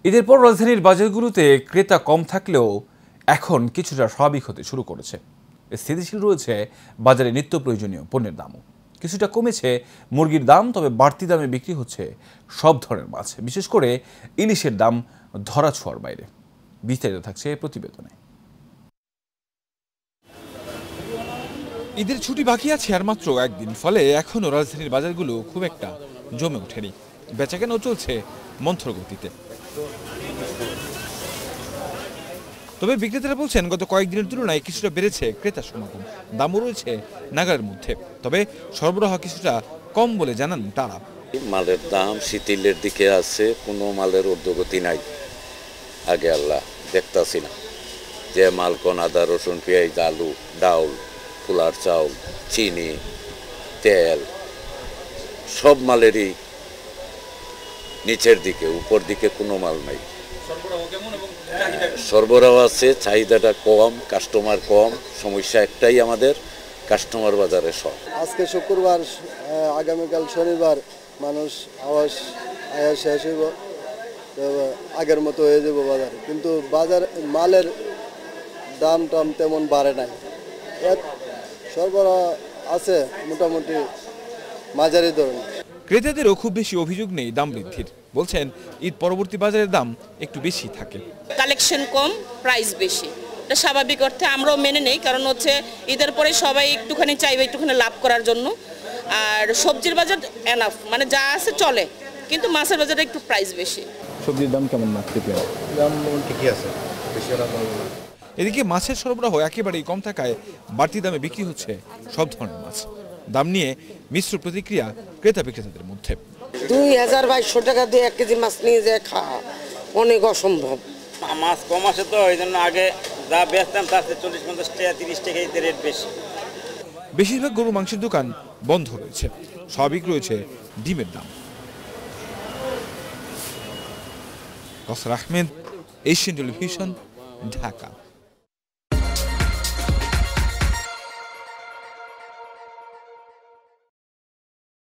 ঈদের পর রাজধানীর বাজারগুলোতে ক্রেতা কম থাকলেও এখন কিছুটা স্বাভাবিক হতে শুরু করেছে। স্থিতিশীল রয়েছে বাজারে নিত্য প্রয়োজনীয় পণ্যের দামও। কিছুটা কমেছে মুরগির দাম, তবে বাড়তি দামে বিক্রি হচ্ছে সব ধরনের মাছ, বিশেষ করে ইলিশের দাম ধরাছোঁয়ার বাইরে। বিস্তারিত থাকছে প্রতিবেদনে। ঈদের ছুটি বাকি আছে আর মাত্র একদিন, ফলে এখনও রাজধানীর বাজারগুলো খুব একটা জমে ওঠেনি। বেচাকেনাও চলছে মন্থর গতিতে। তবে বিক্রেতারা বলছেন গত কয়েকদিনের তুলনায় কিছুটা বেড়েছে ক্রেতা সমাগম, দামও রয়েছে নাগালের মধ্যে। তবে সরবরাহ কিছুটা কম বলে জানান তারা। মালের দাম শিথিলের দিকে আছে, কোনো মালের ঊর্ধ্বগতি নাই। আগে আল্লাহ দেখতাছি না যে মাল কোন আদা রসুন পেঁয়াজ আলু ডাউল ফুলার চাউল চিনি তেল সব মালেরই নিচের দিকে, উপর দিকে কোনো মাল নাই। সরবরাহ আছে, চাহিদাটা কম, কাস্টমার কম। সমস্যা একটাই আমাদের, কাস্টমার বাজারে সব। আজকে শুক্রবার, আগামীকাল শনিবার মানুষ আওয়াজ আয়া শেষ হইব, আগের মতো হয়ে যাব বাজার। কিন্তু বাজার মালের দাম টাম তেমন বাড়ে নাই। সরবরাহ আছে মোটামুটি মাঝারি ধরনের। ক্রেতাদেরও খুব বেশি অভিযোগ নেই দাম বৃদ্ধির। বলছেন ঈদ পরবর্তী বাজারের দাম একটু বেশি থাকে, কালেকশন কম, প্রাইস বেশি। এটা স্বাভাবিক অর্থে আমরাও মেনে নেই, কারণ হচ্ছে ঈদের পরে সবাই একটুখানি চাইবে একটুখানি লাভ করার জন্য। আর সবজির বাজার এনাফ, মানে যা আছে চলে, কিন্তু মাছের বাজারে একটু প্রাইস বেশি। সবজির দাম কেমন মাছ দাম ঠিকই আছে, বেশি না। এদিকে মাছের সরবরাহ একেবারেই কম থাকায় বাড়তি দামে বিক্রি হচ্ছে সব ধরনের মাছ। দাম নিয়ে মিশ্র প্রতিক্রিয়া ক্রেতা বিক্রেতাদের মধ্যে। 2200 টাকা দিয়ে 1 কেজি মাছ নিয়ে যায় খাওয়া অনেক অসম্ভব। মাছ কম আসে তো, এই জন্য আগে যা বেচতাম তার 40-50 টাকা 30 টাকা রেট বেশি। বেশিরভাগ গরু মাংসের দোকান বন্ধ রয়েছে, স্বাভাবিক রয়েছে ডিমের দাম। কাউসার আহমেদ, এশিয়ান টেলিভিশন, ঢাকা।